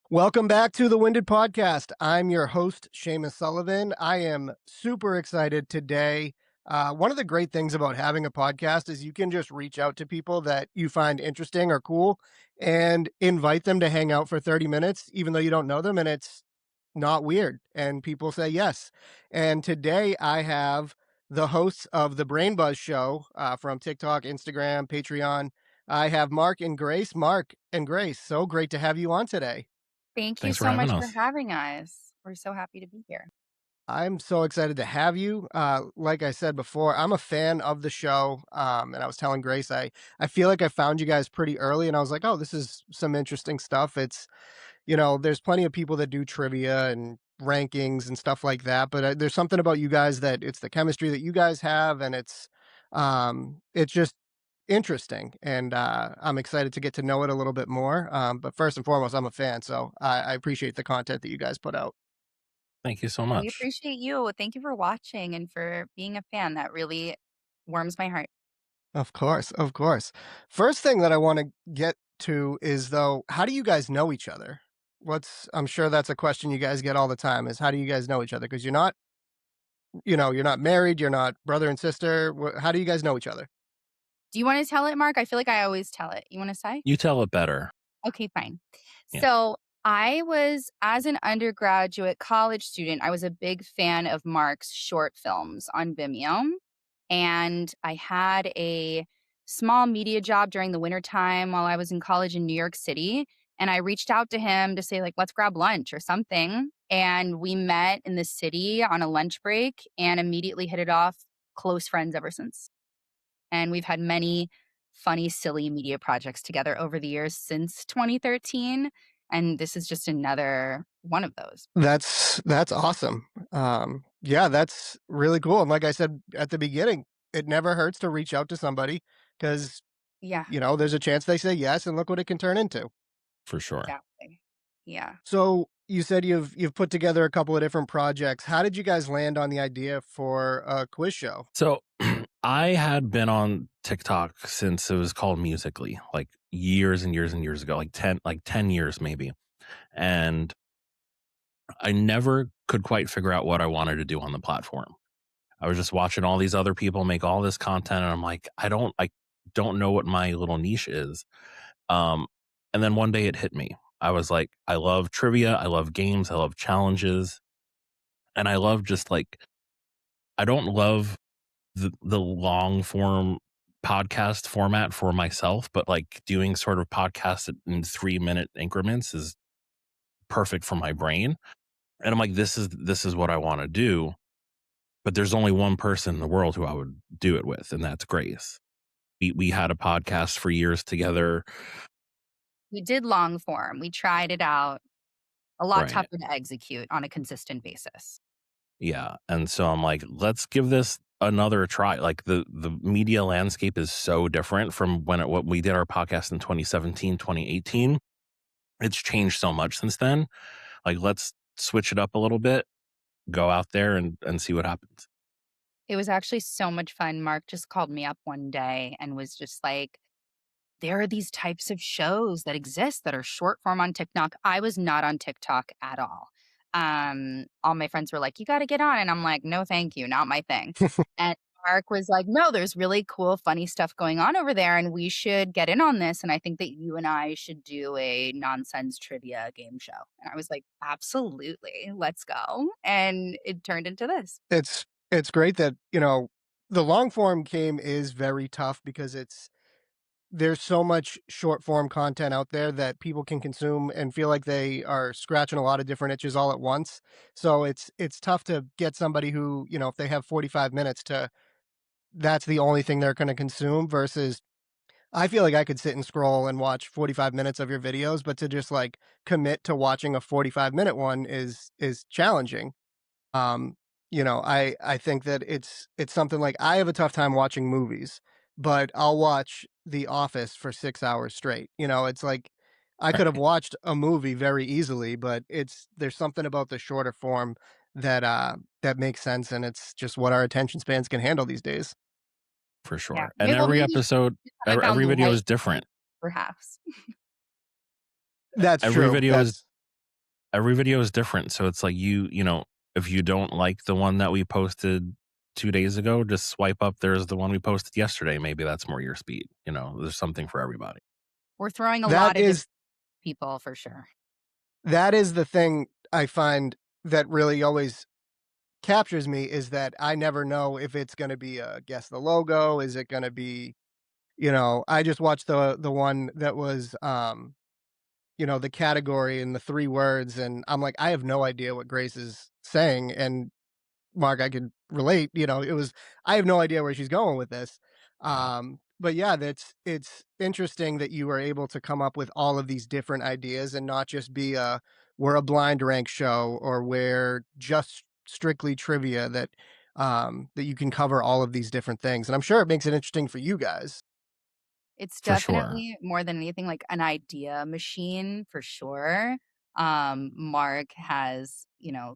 Welcome back to the Winded Podcast. I'm your host, Seamus Sullivan. I am super excited today. One of the great things about having a podcast is you can just reach out to people that you find interesting or cool and invite them to hang out for 30 minutes, even though you don't know them, and it's not weird. And people say yes. And today I have the hosts of the Brain Buzz Show from TikTok, Instagram, Patreon. I have Mark and Grace. Mark and Grace, so great to have you on today. Thank you Thanks for so having much for us. having us. We're so happy to be here. I'm so excited to have you. Like I said before, I'm a fan of the show, and I was telling Grace I feel like I found you guys pretty early, and I was like, oh, this is some interesting stuff. It's there's plenty of people that do trivia and rankings and stuff like that, but there's something about you guys that it's the chemistry that you guys have, and it's just interesting, and I'm excited to get to know it a little bit more. But first and foremost, I'm a fan, so I appreciate the content that you guys put out. Thank you so We much. appreciate you. Thank you for watching and for being a fan. That really warms my heart. Of course, of course. First thing that I want to get to is though, how do you guys know each other? I'm sure that's a question you guys get all the time is how do you guys know each other? Because you're not married, you're not brother and sister. How do you guys know each other? Do you want to tell it, Mark? I feel like I always tell it. You want to say? You tell it better. Okay, fine. Yeah. So I was, as an undergraduate college student, I was a big fan of Mark's short films on Vimeo. And I had a small media job during the wintertime while I was in college in New York City. And I reached out to him to say, like, let's grab lunch or something. And we met in the city on a lunch break and immediately hit it off. Close friends ever since. And we've had many funny, silly media projects together over the years since 2013. And this is just another one of those. That's awesome. Yeah, that's really cool. And like I said at the beginning, it never hurts to reach out to somebody because Yeah, there's a chance they say yes, and look what it can turn into. For sure. exactly. Yeah. So you said you've put together a couple of different projects. How did you guys land on the idea for a quiz show? So I had been on TikTok since it was called Musically, like years and years and years ago, like 10 years maybe. And I never could quite figure out what I wanted to do on the platform. I was just watching all these other people make all this content and I'm like, I don't know what my little niche is. Um, and then one day it hit me. I was like, I love trivia, I love games, I love challenges, and I love just like I don't love the long form podcast format for myself, but like doing sort of podcasts in 3-minute increments is perfect for my brain. And I'm like, this is what I want to do. But there's only one person in the world who I would do it with, and that's Grace. We had a podcast for years together. We did long form. We tried it out. A lot Right. tougher to execute on a consistent basis. Yeah. And so I'm like, let's give this another try. Like the media landscape is so different from what we did our podcast in 2017, 2018. It's changed so much since then. Like, let's switch it up a little bit, go out there and see what happens. It was actually so much fun. Mark just called me up one day and was just like, there are these types of shows that exist that are short form on TikTok. I was not on TikTok at all. All my friends were like, you got to get on. And I'm like, no, thank you, not my thing. And Mark was like, no, there's really cool, funny stuff going on over there. And we should get in on this. And I think that you and I should do a nonsense trivia game show. And I was like, absolutely, let's go. And it turned into this. It's great that, the long form game is very tough because there's so much short form content out there that people can consume and feel like they are scratching a lot of different itches all at once. So it's tough to get somebody who, if they have 45 minutes to that's the only thing they're going to consume versus I feel like I could sit and scroll and watch 45 minutes of your videos, but to just like commit to watching a 45-minute one is challenging. Um, I think that it's something like I have a tough time watching movies, but I'll watch The Office for 6 hours straight. It's like I could have Right. watched a movie very easily, but there's something about the shorter form that makes sense, and it's just what our attention spans can handle these days. For Yeah. sure. And Well, every maybe episode, we haven't found every the video right is different. perhaps. That's Every true. video is That's every video is different. So it's like if you don't like the one that we posted 2 days ago, just swipe up. There's the one we posted yesterday. Maybe that's more your speed. There's something for everybody. We're throwing a That lot of different is people for sure. that is the thing I find that really always captures me is that I never know if it's gonna be a guess the logo, is it gonna be I just watched the one that was, the category and the 3 words, and I'm like, I have no idea what Grace is saying, and Mark, I could relate, it was I have no idea where she's going with this. Yeah, But yeah, it's interesting that you were able to come up with all of these different ideas and not just be we're a blind rank show or we're just strictly trivia that you can cover all of these different things. And I'm sure it makes it interesting for you guys. It's for sure. definitely more than anything like an idea machine for sure. Mark has,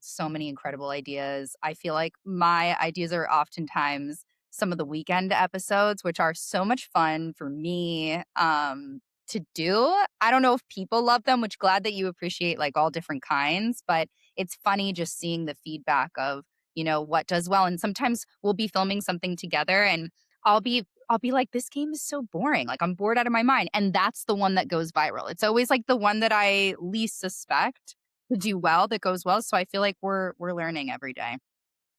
so many incredible ideas. I feel like my ideas are oftentimes some of the weekend episodes, which are so much fun for me to do. I don't know if people love them, which glad that you appreciate like all different kinds, but it's funny just seeing the feedback of, what does well. And sometimes we'll be filming something together and I'll be like, "This game is so boring, like, I'm bored out of my mind," and that's the one that goes viral. It's always, like, the one that I least suspect to do well that goes well, so I feel like we're learning every day.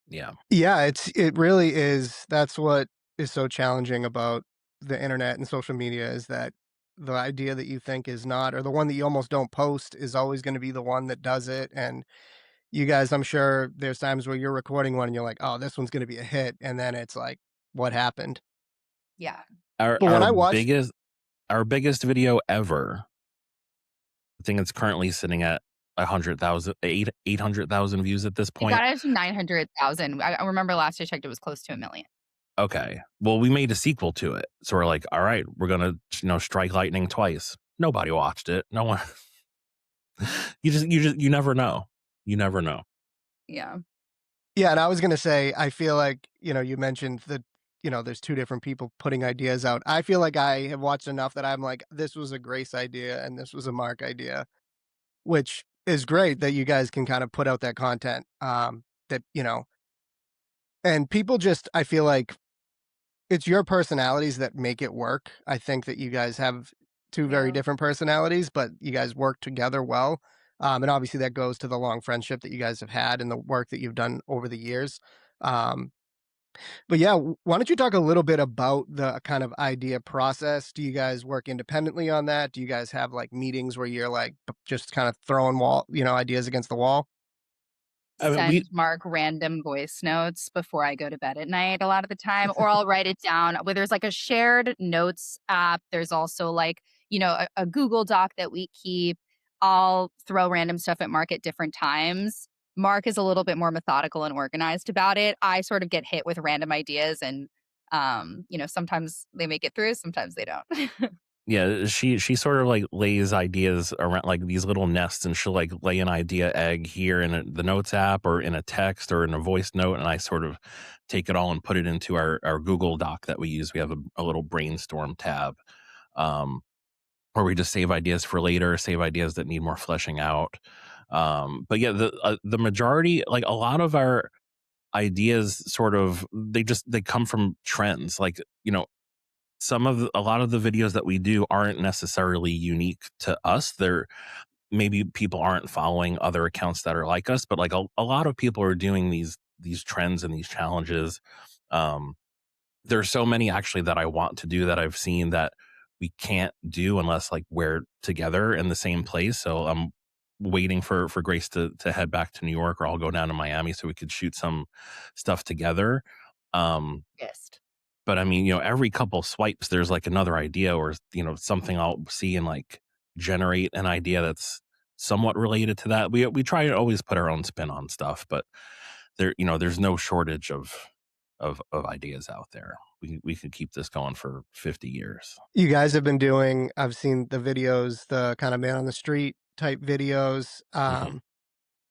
Yeah. Yeah, it really is. That's what is so challenging about the internet and social media is that the idea that you think is not, or the one that you almost don't post is always going to be the one that does it. And you guys, I'm sure there's times where you're recording one and you're like, oh, this one's going to be a hit. And then it's like, what happened? Yeah. Our But when our I watched, biggest our biggest video ever, I think it's currently sitting at 800,000 views at this It point. got up to 900,000. I remember last I checked, it was close to 1,000,000. Okay. Well, we made a sequel to it. So we're like, all right, we're gonna, strike lightning twice. Nobody watched it. No one. You never know. You never know. Yeah. yeah, and I was going to say, I feel like, you mentioned that, there's two different people putting ideas out. I feel like I have watched enough that I'm like, this was a Grace idea and this was a Mark idea, which is great that you guys can kind of put out that content. And people just, I feel like it's your personalities that make it work. I think that you guys have two very Yeah. different personalities, but you guys work together well. And obviously that goes to the long friendship that you guys have had and the work that you've done over the years. Um, but yeah, why don't you talk a little bit about the kind of idea process? Do you guys work independently on that? Do you guys have like meetings where you're like just kind of throwing ideas against the wall? I mean, we Send Mark random voice notes before I go to bed at night a lot of the time, or I'll write it down where there's like a shared notes app. There's also like, a Google Doc that we keep. I'll throw random stuff at Mark at different times. Mark is a little bit more methodical and organized about it. I sort of get hit with random ideas and sometimes they make it through, sometimes they don't. Yeah, she sort of like lays ideas around like these little nests, and she'll like lay an idea egg here in the notes app or in a text or in a voice note, and I sort of take it all and put it into our Google Doc that we use. We have a little brainstorm tab, um, where we just save ideas for later, save ideas that need more fleshing out. But yeah, the majority, like a lot of our ideas, sort of they come from trends, like a lot of the videos that we do aren't necessarily unique to us. They're maybe people aren't following other accounts that are like us, but like a lot of people are doing these trends and these challenges. Um, there's so many actually that I want to do that I've seen that we can't do unless like we're together in the same place. So I'm waiting for Grace to head back to New York, or I'll go down to Miami so we could shoot some stuff together. Um, Yes. but I mean, every couple swipes, there's like another idea or, something I'll see and like generate an idea that's somewhat related to that. We try to always put our own spin on stuff, but there's no shortage of ideas out there. We could keep this going for 50 years. You guys have been doing, I've seen the videos, the kind of man on the street type videos. Mhm.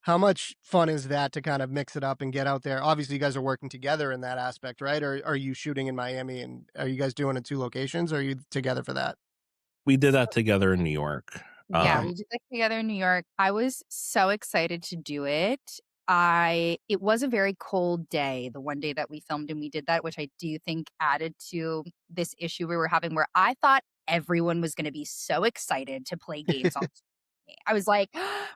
How much fun is that to kind of mix it up and get out there? Obviously, you guys are working together in that aspect, right? Or are you shooting in Miami and are you guys doing it 2 locations or are you together for that? We did that together in New York. Yeah, Um, we did that together in New York. I was so excited to do it. It was a very cold day, the one day that we filmed and we did that, which I do think added to this issue we were having where I thought everyone was going to be so excited to play games on me. I was like,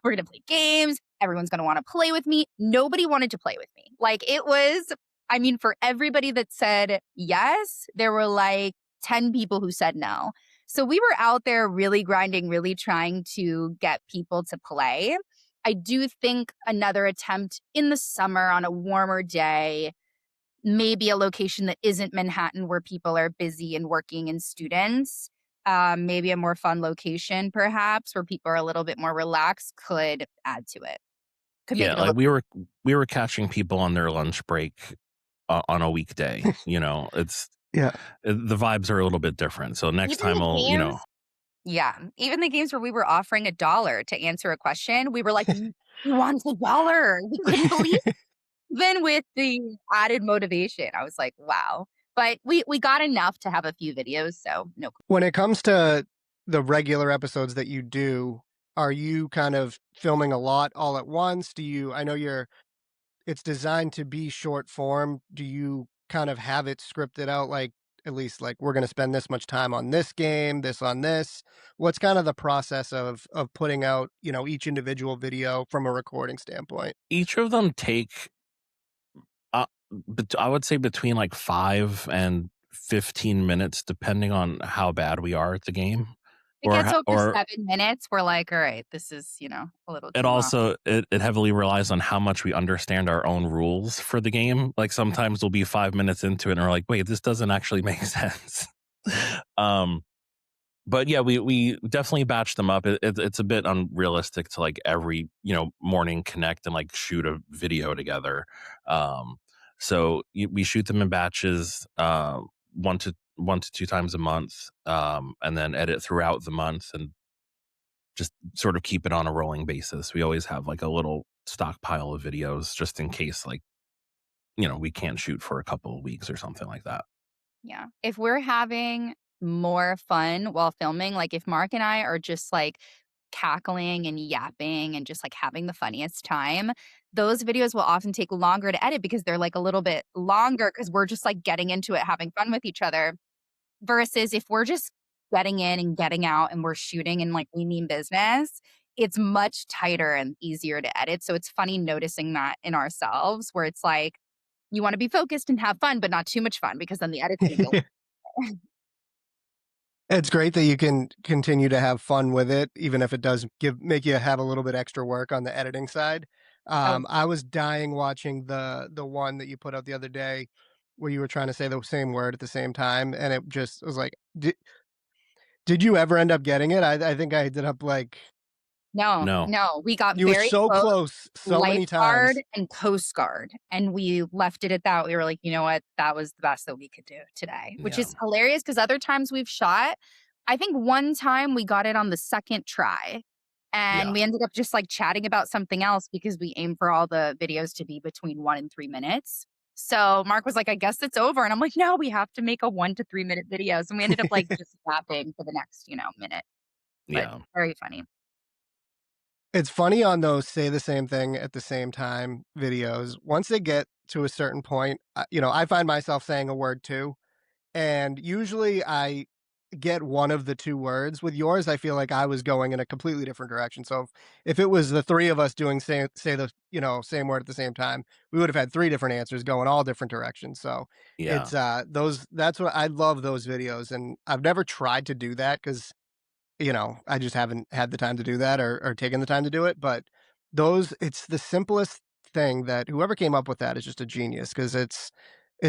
we're going to play games. Everyone's going to want to play with me. Nobody wanted to play with me. Like it was, I mean, for everybody that said yes, there were like 10 people who said no. So we were out there really grinding, really trying to get people to play. I do think another attempt in the summer on a warmer day, maybe a location that isn't Manhattan where people are busy and working and students, maybe a more fun location perhaps where people are a little bit more relaxed could add to it, could make yeah, it a like little. we were catching people on their lunch break on a weekday. Yeah. The vibes are a little bit different. So next Even time the I'll, games, yeah, even the games where we were offering $1 to answer a question, we were like, "We want $1." We couldn't believe. Even with the added motivation, I was like, "Wow." But we got enough to have a few videos, so no. When it comes to the regular episodes that you do, are you kind of filming a lot all at once? I know it's designed to be short form. Do you kind of have it scripted out, like, at least like, we're gonna spend this much time on this game, this on this? What's kind of the process of putting out, each individual video from a recording standpoint? each of them take, I would say between like 5 and 15 minutes, depending on how bad we are at the game, If it gets over or 7 minutes, we're like, "All right, this is, a little it too long." also it heavily relies on how much we understand our own rules for the game. Like sometimes we'll be 5 minutes into it and we're like, wait, this doesn't actually make sense. um, but yeah, we definitely batch them up. It's a bit unrealistic to like every morning connect and like shoot a video together. Um, so we shoot them in batches, 1 to 2 times a month, and then edit throughout the month and just sort of keep it on a rolling basis. We always have like a little stockpile of videos just in case, like we can't shoot for a couple of weeks or something like that. Yeah. If we're having more fun while filming, like if Mark and I are just like cackling and yapping and just like having the funniest time, those videos will often take longer to edit because they're like a little bit longer because we're just like getting into it, having fun with each other. Versus if we're just getting in and getting out and we're shooting and like we mean business, it's much tighter and easier to edit. So it's funny noticing that in ourselves where it's like, you want to be focused and have fun, but not too much fun because then the edit's going to be a It's great that you can continue to have fun with it, even if it does make you have a little bit extra work on the editing side. oh, I was dying watching the one that you put out the other day where you were trying to say the same word at the same time, and it just was like, did you ever end up getting it? I think I ended up like, no, No, no, we got you were very so close, close so many lifeguard times. and coast guard, and we left it at that. We were like, "You know what? That was the best that we could do today," which yeah, is hilarious because other times we've shot, I think one time we got it on the second try, and yeah, we ended up just, like, chatting about something else because we aim for all the videos to be between 1 and 3 minutes. So Mark was like, "I guess it's over," and I'm like, "No, we have to make a 1 to 3 minute videos," and we ended up, like, just yapping for the next, minute, but yeah, very funny. It's funny on those say the same thing at the same time videos. Once they get to a certain point, I find myself saying a word too. And usually I get one of the 2 words. With yours, I feel like I was going in a completely different direction. So if it was the 3 of us doing say the, same word at the same time, we would have had 3 different answers going all different directions. So yeah, it's, those that's what I love those videos, and I've never tried to do that because I just haven't had the time to do that or taken the time to do it, but it's the simplest thing that whoever came up with that is just a genius because it's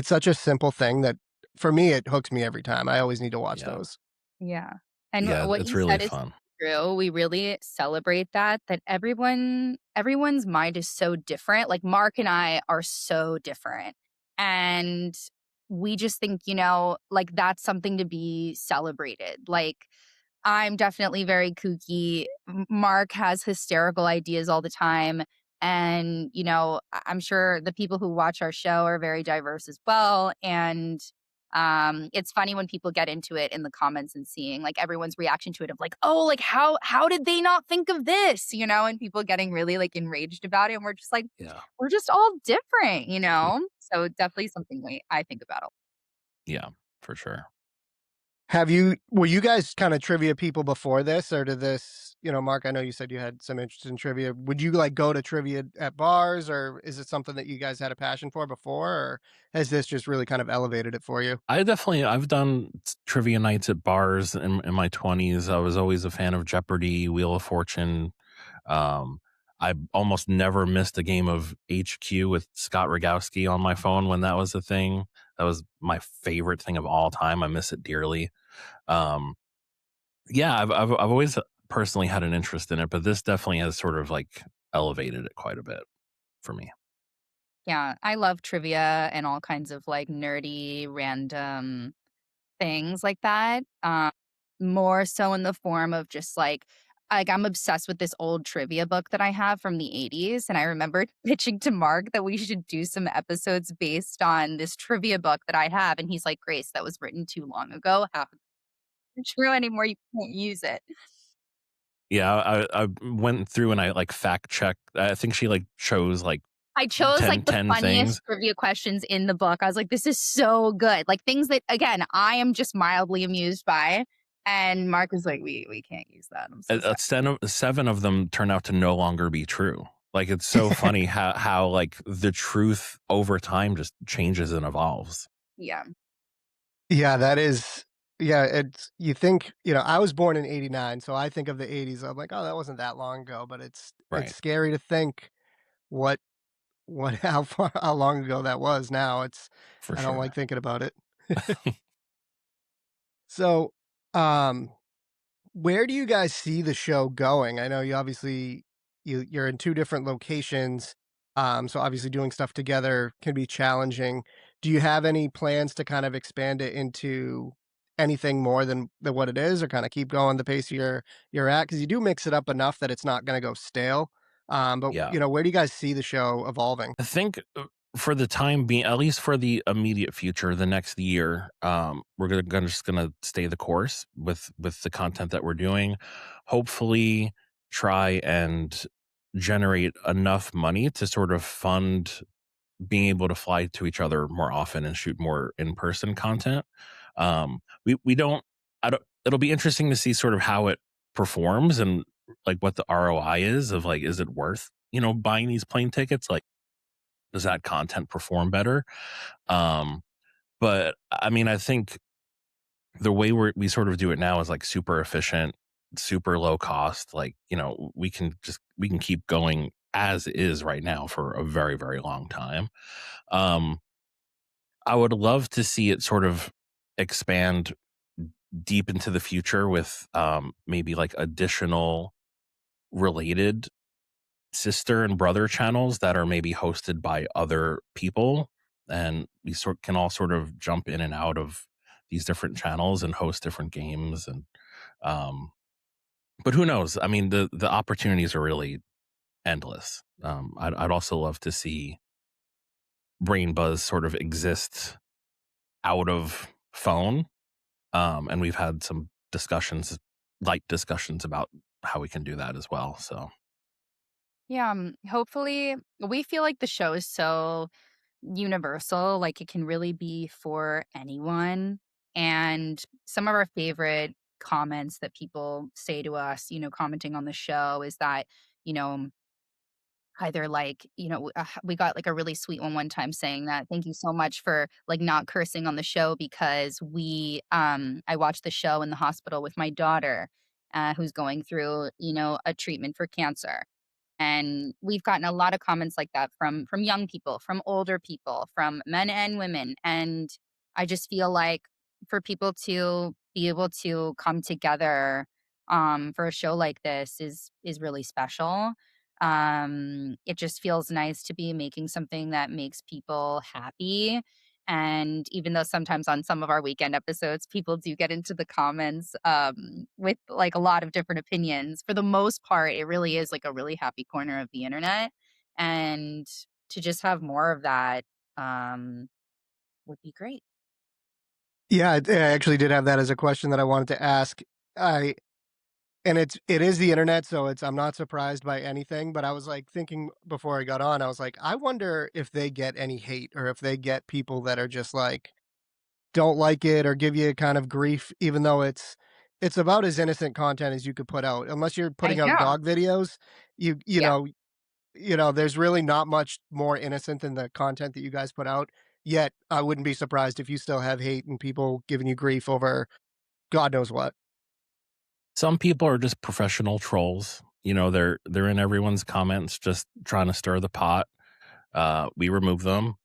such a simple thing that for me, it hooks me every time. I always need to watch yeah, those. Yeah. And yeah. what It's you really said is fun. true. We really celebrate that everyone's mind is so different. Like Mark and I are so different. And we just think, like that's something to be celebrated. Like I'm definitely very kooky. Mark has hysterical ideas all the time. And, I'm sure the people who watch our show are very diverse as well. And It's funny when people get into it in the comments and seeing like everyone's reaction to it of like, oh, like how did they not think of this? And people getting really like enraged about it. And we're just like, Yeah. we're just all different. So definitely something I think about. Yeah, for sure. Were you guys kinda trivia people before this, or did this Mark, I know you said you had some interest in trivia. Would you, like, go to trivia at bars, or is it something that you guys had a passion for before, or has this just really kind of elevated it for you? I've done trivia nights at bars in my 20s. I was always a fan of Jeopardy, Wheel of Fortune. Um, I almost never missed a game of HQ with Scott Rogowski on my phone when that was a thing. That was my favorite thing of all time. I miss it dearly. Um, yeah, I've always personally had an interest in it, but this definitely has sort of like elevated it quite a bit for me. Yeah, I love trivia and all kinds of like nerdy, random things like that. More so in the form of just like I'm obsessed with this old trivia book that I have from the 80s. And I remember pitching to Mark that we should do some episodes based on this trivia book that I have. And he's like, Grace, that was written too long ago. How it's true anymore? You can't use it. Yeah, I went through and I like fact checked. I think she like chose like I chose like the ten funniest things. trivia questions in the book. I was like, this is so good. Like things that again, I am just mildly amused by. And Mark was like, we can't use that. I'm so sad. Seven of them turn out to no longer be true. Like it's so funny how like the truth over time just changes and evolves. Yeah. Yeah, that is yeah, it's you think I was born in '89, so I think of the '80s, I'm like, "Oh, that wasn't that long ago," but it's Right. scary to think what how long ago that was now. For I don't sure. like thinking about it. So, um where do you guys see the show going? I know you obviously you're in 2 different locations, so obviously doing stuff together can be challenging. Do you have any plans to kind of expand it into anything more than what it is, or kinda keep going the pace you're at? Because you do mix it up enough that it's not gonna go stale. But, Yeah. where do you guys see the show evolving? I think for the time being, at least for the immediate future, the next year, we're just gonna stay the course with the content that we're doing. Hopefully, try and generate enough money to sort of fund being able to fly to each other more often and shoot more in person content. We don't. I don't. It'll be interesting to see sort of how it performs and like what the ROI is of like, is it worth buying these plane tickets? Like, does that content perform better? Um, but I mean, I think the way we sort of do it now is like super efficient, super low cost. Like, we can keep going as is right now for a very, very long time. Um, I would love to see it sort of expand deep into the future with maybe like additional related sister and brother channels that are maybe hosted by other people, and we can all sort of jump in and out of these different channels and host different games. And um but who knows, I mean, the opportunities are really endless. I'd also love to see brain buzz sort of exist out of phone. And we've had some light discussions about how we can do that as well. So Yeah. Hopefully, we feel like the show is so universal. Like it can really be for anyone. And some of our favorite comments that people say to us, commenting on the show is that, you know, either like, we got like a really sweet one time saying that thank you so much for like not cursing on the show because I watched the show in the hospital with my daughter who's going through, a treatment for cancer. And we've gotten a lot of comments like that from young people, from older people, from men and women. And I just feel like for people to be able to come together for a show like this is really special. It just feels nice to be making something that makes people happy. And even though sometimes on some of our weekend episodes, people do get into the comments with like a lot of different opinions, for the most part, it really is like a really happy corner of the internet. And to just have more of that um, would be great. Yeah, I actually did have that as a question that I wanted to ask. I and it is the internet, so it's I'm not surprised by anything, but I was, like, thinking before I got on, I was like, "I wonder if they get any hate or if they get people that are just, like, don't like it or give you kind of grief even though it's about as innocent content as you could put out. Unless you're I putting out know. dog videos, you you Yeah. know you know, there's really not much more innocent than the content that you guys put out, yet I wouldn't be surprised if you still have hate and people giving you grief over God knows what. Some people are just professional trolls. You know, they're in everyone's comments just trying to stir the pot. We remove them,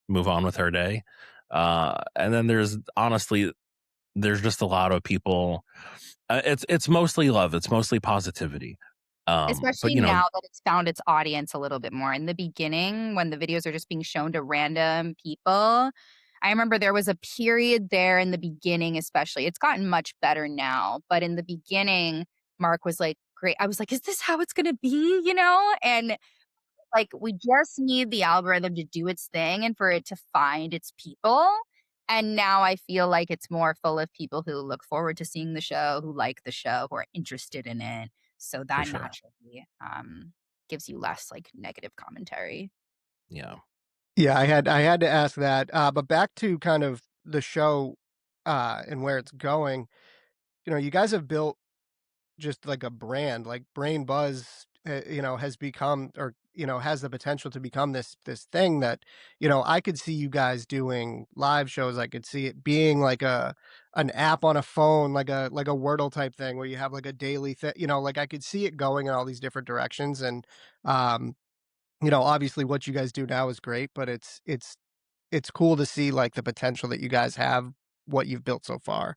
move on with our day. And then there's honestly there's just a lot of people. It's mostly love. It's mostly positivity. But Especially you know, now that it's found its audience a little bit more. In the beginning, when the videos are just being shown to random people, I remember there was a period there in the beginning, especially. It's gotten much better now, but in the beginning, Mark was like, "Great." I was like, "Is this how it's gonna be?" You know? And like, we just need the algorithm to do its thing and for it to find its people. And now I feel like it's more full of people who look forward to seeing the show, who like the show, who are interested in it. So for that sure. naturally gives you less like negative commentary. Yeah, Yeah, I had to ask that, but back to kind of the show, and where it's going, you guys have built just like a brand, like Brain Buzz, has become or, has the potential to become this thing that, I could see you guys doing live shows. I could see it being like an app on a phone, like a Wordle type thing where you have like a daily thing, like I could see it going in all these different directions. And um, obviously what you guys do now is great, but it's cool to see like the potential that you guys have, what you've built so far.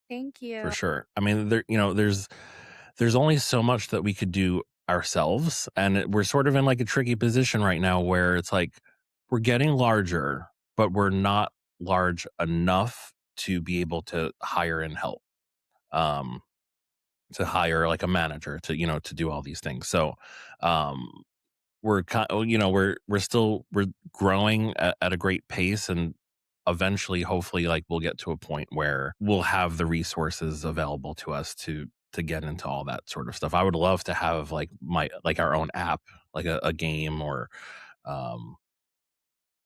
Thank for you. sure. I mean, there's only so much that we could do ourselves, and we're sort of in like a tricky position right now where it's like we're getting larger, but we're not large enough to be able to hire and help. Um, to hire like a manager to to do all these things. So, um, we're growing at a great pace, and eventually hopefully like we'll get to a point where we'll have the resources available to us to get into all that sort of stuff. I would love to have like our own app, like a game, or um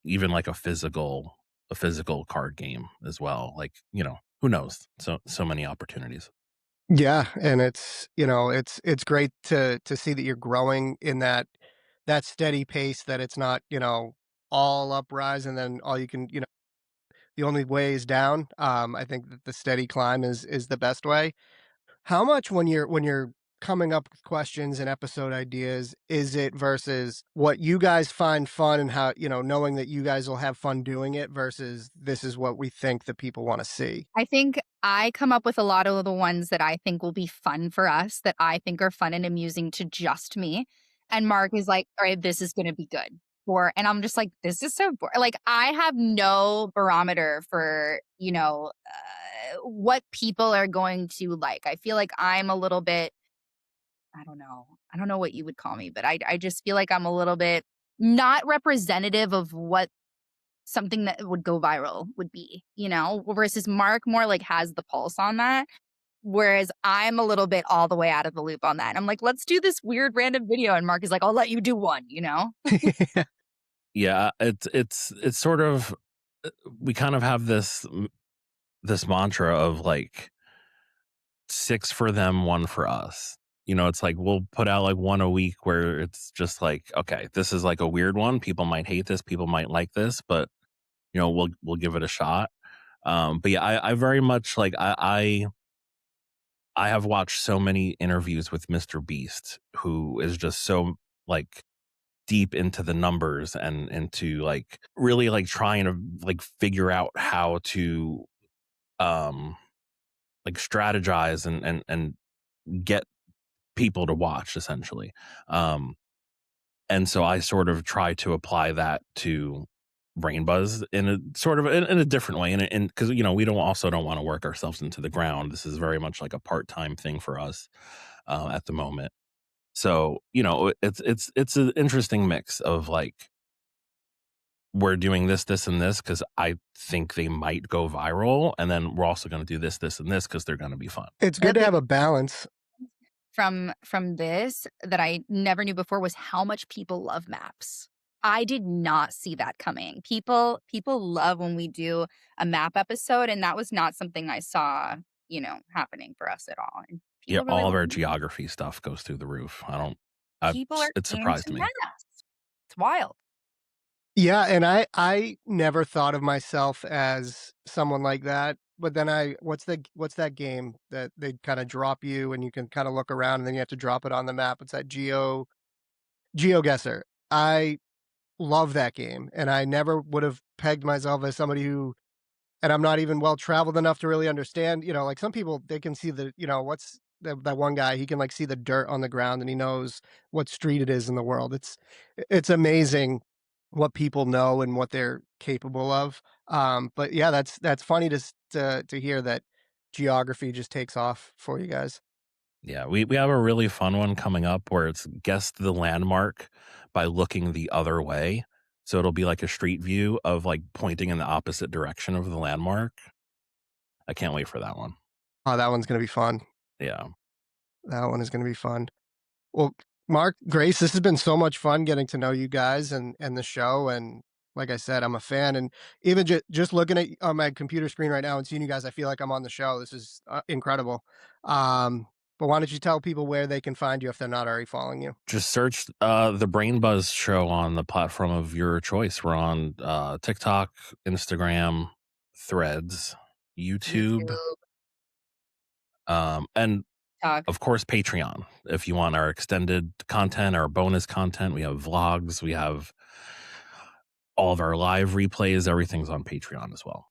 even like a physical card game as well. Like, who knows? So many opportunities. Yeah, and it's great to see that you're growing in that steady pace, that it's not, all uprise and then all you can, the only way is down. I think that the steady climb is the best way. How much when you're coming up with questions and episode ideas is it versus what you guys find fun and how, knowing that you guys will have fun doing it versus this is what we think that people want to see? I think I come up with a lot of the ones that I think will be fun for us, that I think are fun and amusing to just me. And Mark is like, all right, this is going to be good. And I'm just like, this is so boring. Like, I have no barometer for, what people are going to like. I feel like I'm a little bit, I don't know. I don't know what you would call me, but I just feel like I'm a little bit not representative of what something that would go viral would be, versus Mark more like has the pulse on that. Whereas I'm a little bit all the way out of the loop on that. I'm like, let's do this weird random video. And Mark is like, I'll let you do one. Yeah, it's sort of we kind of have this mantra of like six for them, one for us. It's like we'll put out like one a week where it's just like, okay, this is like a weird one. People might hate this, people might like this, but we'll give it a shot. But yeah, I very much like I have watched so many interviews with Mr. Beast, who is just so like deep into the numbers and into like really like trying to like figure out how to um like strategize and get people to watch essentially. Um, and so I sort of try to apply that to Brain Buzz in a sort of in a different way. And because, we don't want to work ourselves into the ground. This is very much like a part-time thing for us at the moment. So, it's an interesting mix of like we're doing this, this, and this because I think they might go viral, and then we're also gonna do this, this, and this because they're gonna be fun. It's A good to big have a balance. from this that I never knew before was how much people love maps. I did not see that coming. People love when we do a map episode, and that was not something I saw, happening for us at all, and Yeah, people really all of love our maps. geography stuff goes through the roof. I don't I People are it into surprised me. maps. It's wild. Yeah, and I never thought of myself as someone like that, but then I what's that game that they kinda drop you and you can kinda look around and then you have to drop it on the map? It's that GeoGuessr. I love that game, and I never would have pegged myself as somebody who and I'm not even well traveled enough to really understand, like some people they can see what's that one guy, he can like see the dirt on the ground and he knows what street it is in the world. It's amazing what people know and what they're capable of. But yeah, that's funny to hear that geography just takes off for you guys. Yeah, we have a really fun one coming up where it's guess the landmark by looking the other way. So it'll be like a street view of like pointing in the opposite direction of the landmark. I can't wait for that one. Oh, that one's gonna be fun. Yeah. That one is gonna be fun. Well, Mark, Grace, this has been so much fun getting to know you guys and the show. And like I said, I'm a fan. And even just looking at on my computer screen right now and seeing you guys, I feel like I'm on the show. This is incredible. But why don't you tell people where they can find you if they're not already following you? Just search the Brain Buzz show on the platform of your choice. We're on TikTok, Instagram, Threads, YouTube, YouTube, and talk. of course Patreon. If you want our extended content, our bonus content, we have vlogs, we have all of our live replays, everything's on Patreon as well.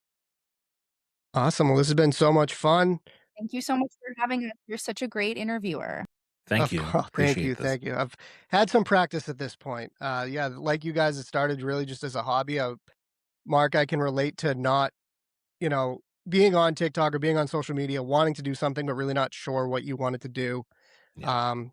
Awesome. Well, this has been so much fun. Thank you so much for having us. You're such a great interviewer. Thank you. Thank you, Appreciate this. thank you. I've had some practice at this point. Yeah, like you guys, it started really just as a hobby. Mark, I can relate to not you know, being on TikTok or being on social media, wanting to do something, but really not sure what you wanted to do. Yeah. Um,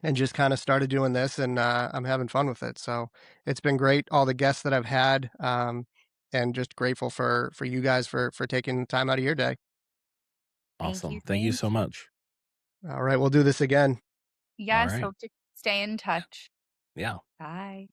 and just kind of started doing this and I'm having fun with it. So it's been great. All the guests that I've had, and just grateful for you guys for taking the time out of your day. Thank you, Awesome. Thank you thank so you. much. All right, we'll do this again. All Yes, right. hope to stay in touch. Yeah. Bye.